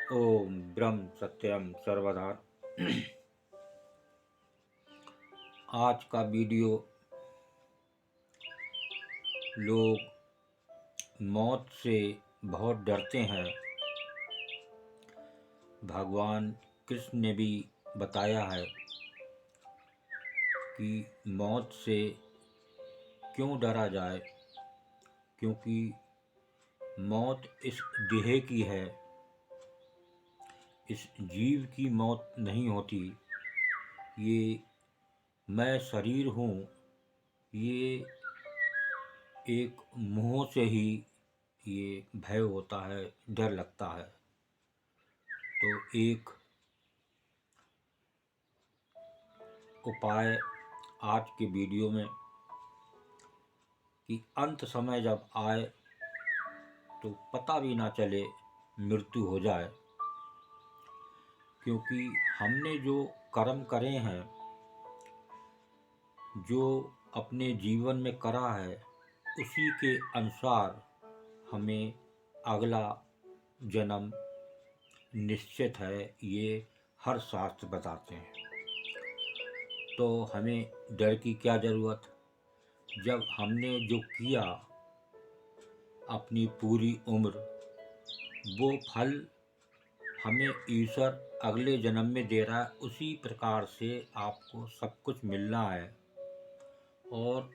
ओम ब्रह्म सत्यम सर्वदा। आज का वीडियो लोग मौत से बहुत डरते हैं। भगवान कृष्ण ने भी बताया है कि मौत से क्यों डरा जाए, क्योंकि मौत इस देह की है, इस जीव की मौत नहीं होती। ये मैं शरीर हूँ, ये एक मोह से ही ये भय होता है, डर लगता है। तो एक उपाय आज के वीडियो में कि अंत समय जब आए तो पता भी ना चले मृत्यु हो जाए, क्योंकि हमने जो कर्म करे हैं, जो अपने जीवन में करा है, उसी के अनुसार हमें अगला जन्म निश्चित है, ये हर शास्त्र बताते हैं। तो हमें डर की क्या ज़रूरत, जब हमने जो किया अपनी पूरी उम्र, वो फल हमें ईश्वर अगले जन्म में दे रहा है। उसी प्रकार से आपको सब कुछ मिलना है। और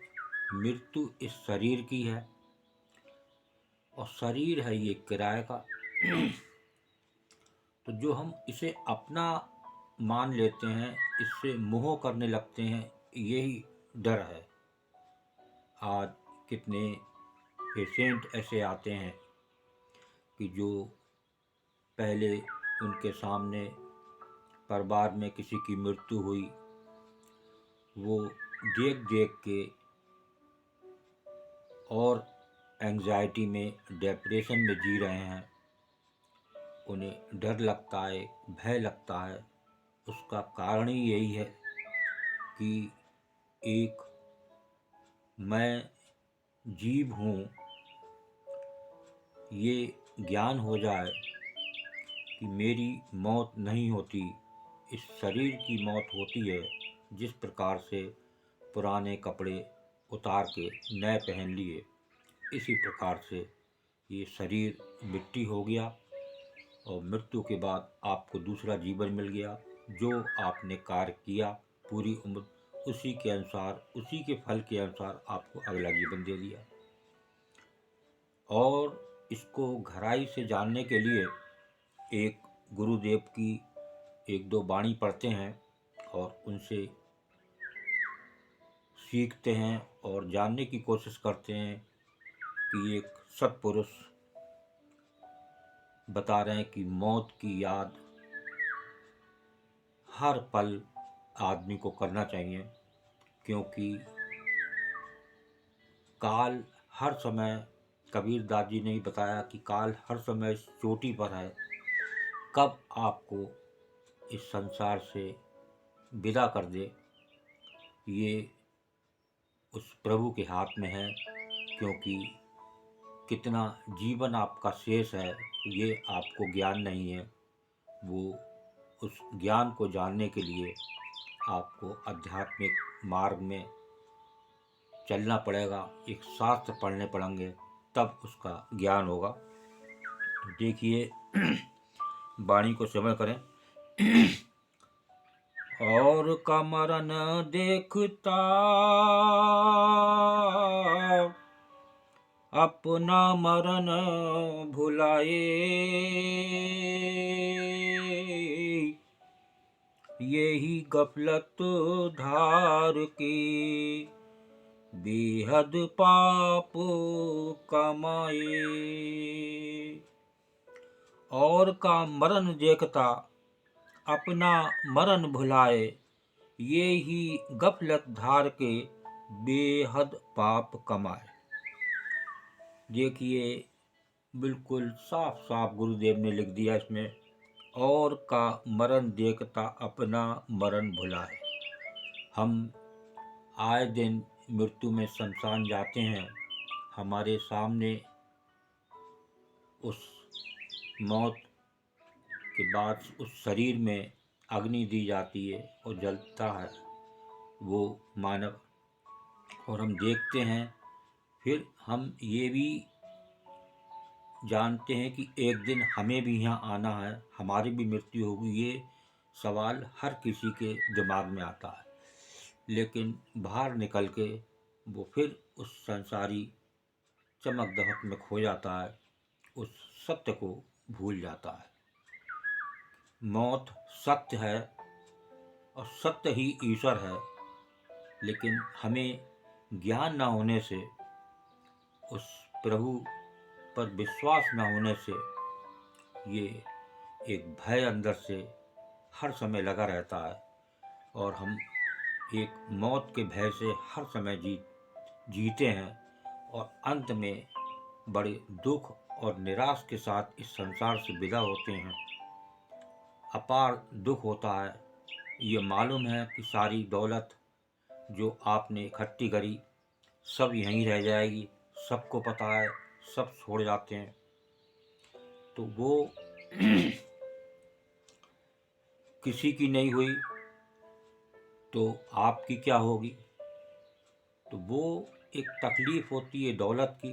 मृत्यु इस शरीर की है, और शरीर है ये किराए का। तो जो हम इसे अपना मान लेते हैं, इससे मोह करने लगते हैं, यही डर है। आज कितने पेशेंट ऐसे आते हैं कि जो पहले उनके सामने परिवार में किसी की मृत्यु हुई, वो देख देख के और एंजाइटी में, डिप्रेशन में जी रहे हैं। उन्हें डर लगता है, भय लगता है। उसका कारण ही यही है कि एक मैं जीव हूँ, ये ज्ञान हो जाए कि मेरी मौत नहीं होती, इस शरीर की मौत होती है। जिस प्रकार से पुराने कपड़े उतार के नए पहन लिए, इसी प्रकार से ये शरीर मिट्टी हो गया, और मृत्यु के बाद आपको दूसरा जीवन मिल गया। जो आपने कार्य किया पूरी उम्र, उसी के अनुसार, उसी के फल के अनुसार आपको अगला जीवन दे दिया। और इसको गहराई से जानने के लिए एक गुरुदेव की एक दो वाणी पढ़ते हैं और उनसे सीखते हैं और जानने की कोशिश करते हैं कि एक सत्पुरुष बता रहे हैं कि मौत की याद हर पल आदमी को करना चाहिए, क्योंकि काल हर समय, कबीर दास जी ने ही बताया कि काल हर समय चोटी पर है। कब आपको इस संसार से विदा कर दे, ये उस प्रभु के हाथ में है। क्योंकि कितना जीवन आपका शेष है, ये आपको ज्ञान नहीं है। वो उस ज्ञान को जानने के लिए आपको आध्यात्मिक मार्ग में चलना पड़ेगा, एक शास्त्र पढ़ने पड़ेंगे, तब उसका ज्ञान होगा। तो देखिए, वाणी को श्रवण करें। और का मरण देखता अपना मरण भुलाए, यही गफलत धार के बेहद पाप कमाए। और का मरण देखता अपना मरण भुलाए, ये ही गफलत धार के बेहद पाप कमाए। देखिए, बिल्कुल साफ साफ गुरुदेव ने लिख दिया इसमें। और का मरण देखता अपना मरण भुलाए। हम आए दिन मृत्यु में शमशान जाते हैं, हमारे सामने उस मौत के बाद उस शरीर में अग्नि दी जाती है और जलता है वो मानव। और हम देखते हैं, फिर हम ये भी जानते हैं कि एक दिन हमें भी यहाँ आना है, हमारी भी मृत्यु होगी। ये सवाल हर किसी के दिमाग में आता है, लेकिन बाहर निकल के वो फिर उस संसारी चमक दमक में खो जाता है, उस सत्य को भूल जाता है। मौत सत्य है और सत्य ही ईश्वर है, लेकिन हमें ज्ञान न होने से, उस प्रभु पर विश्वास न होने से ये एक भय अंदर से हर समय लगा रहता है और हम एक मौत के भय से हर समय जीते हैं और अंत में बड़े दुख और निराश के साथ इस संसार से विदा होते हैं। अपार दुख होता है। ये मालूम है कि सारी दौलत जो आपने इकट्ठी करी सब यहीं रह जाएगी, सबको पता है, सब छोड़ जाते हैं। तो वो किसी की नहीं हुई तो आपकी क्या होगी। तो वो एक तकलीफ होती है दौलत की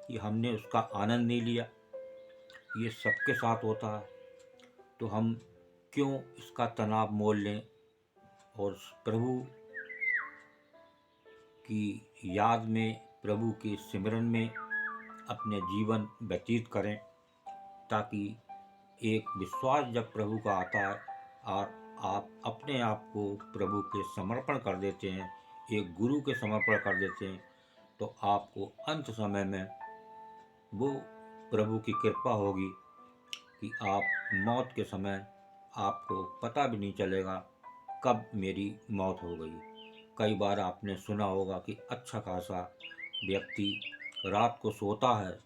कि हमने उसका आनंद नहीं लिया। ये सबके साथ होता है, तो हम क्यों इसका तनाव मोल लें और प्रभु की याद में, प्रभु के सिमरन में अपने जीवन व्यतीत करें, ताकि एक विश्वास जब प्रभु का आता है और आप अपने आप को प्रभु के समर्पण कर देते हैं, एक गुरु के समर्पण कर देते हैं, तो आपको अंत समय में वो प्रभु की कृपा होगी कि आप मौत के समय आपको पता भी नहीं चलेगा कब मेरी मौत हो गई। कई बार आपने सुना होगा कि अच्छा खासा व्यक्ति रात को सोता है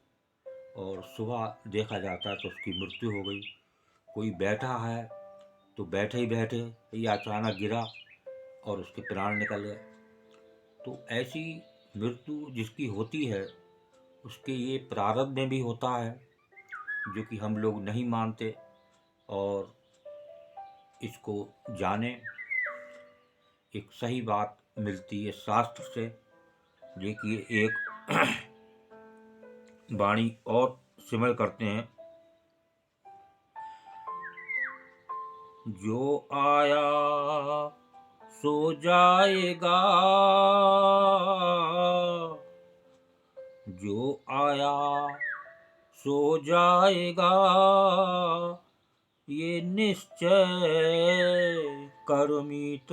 और सुबह देखा जाता है तो उसकी मृत्यु हो गई। कोई बैठा है तो बैठे ही बैठे ये अचानक गिरा और उसके प्राण निकल गए। तो ऐसी मृत्यु जिसकी होती है उसके ये प्रारब्ध में भी होता है, जो कि हम लोग नहीं मानते और इसको जाने। एक सही बात मिलती है शास्त्र से। देखिए एक वाणी और सिमर करते हैं, जो आया सो जाएगा, जो आया सो जाएगा, ये निश्चय कर्मित,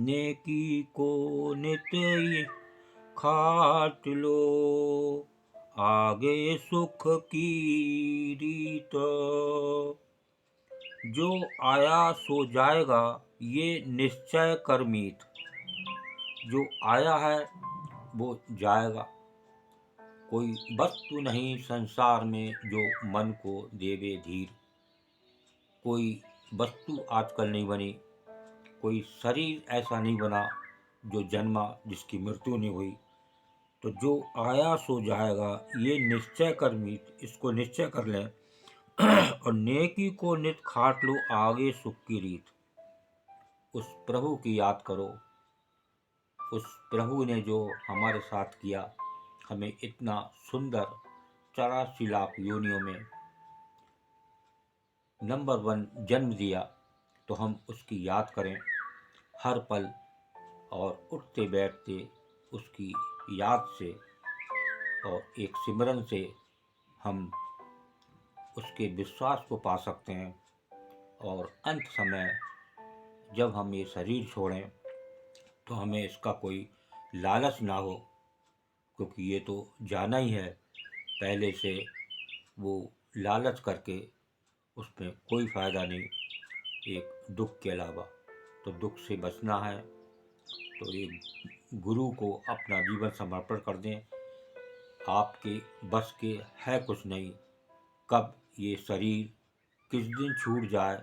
नेकी को नित्य खाट लो, आगे सुख की रीत। जो आया सो जाएगा, ये निश्चय कर्मित। जो आया है वो जाएगा। कोई वस्तु नहीं संसार में जो मन को देवे धीर। कोई वस्तु आजकल नहीं बनी, कोई शरीर ऐसा नहीं बना जो जन्मा जिसकी मृत्यु नहीं हुई। तो जो आया सो जाएगा, ये निश्चय कर्मित, इसको निश्चय कर लें और नेकी को नित खाट लो, आगे सुख की रीत। उस प्रभु की याद करो, उस प्रभु ने जो हमारे साथ किया, हमें इतना सुंदर 84 लाख योनियों में नंबर 1 जन्म दिया, तो हम उसकी याद करें हर पल और उठते बैठते उसकी याद से और एक सिमरन से हम उसके विश्वास को पा सकते हैं। और अंत समय जब हम ये शरीर छोड़ें तो हमें इसका कोई लालच ना हो, क्योंकि ये तो जाना ही है पहले से। वो लालच करके उसमें कोई फ़ायदा नहीं, एक दुख के अलावा। तो दुख से बचना है तो एक गुरु को अपना जीवन समर्पण कर दें। आपके बस के है कुछ नहीं, कब ये शरीर किस दिन छूट जाए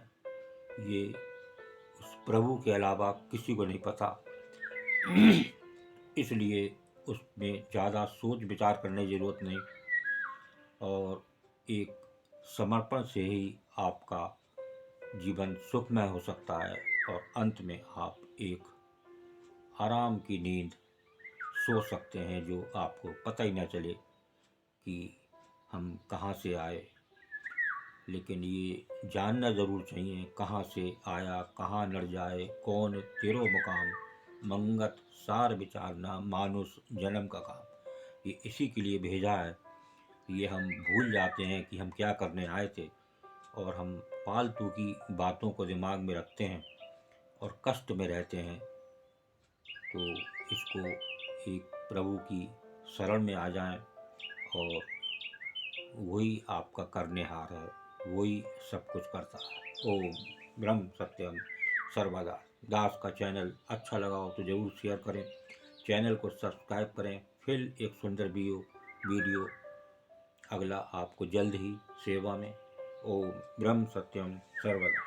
ये उस प्रभु के अलावा किसी को नहीं पता। इसलिए उसमें ज़्यादा सोच विचार करने की ज़रूरत नहीं। और एक समर्पण से ही आपका जीवन सुखमय हो सकता है और अंत में आप एक आराम की नींद सो सकते हैं, जो आपको पता ही न चले कि हम कहाँ से आए। लेकिन ये जानना ज़रूर चाहिए कहाँ से आया कहाँ नर जाए, कौन तेरो मुकाम, मंगत सार विचारना मानुष जन्म का काम। ये इसी के लिए भेजा है। ये हम भूल जाते हैं कि हम क्या करने आए थे और हम फालतू की बातों को दिमाग में रखते हैं और कष्ट में रहते हैं। तो इसको एक प्रभु की शरण में आ जाएं और वही आपका करनेहार है, वही सब कुछ करता है। ओम ब्रह्म सत्यम सर्वदा। दास का चैनल अच्छा लगा हो तो ज़रूर शेयर करें, चैनल को सब्सक्राइब करें। फिर एक सुंदर वीडियो अगला आपको जल्द ही सेवा में। ओम ब्रह्म सत्यम सर्वदा।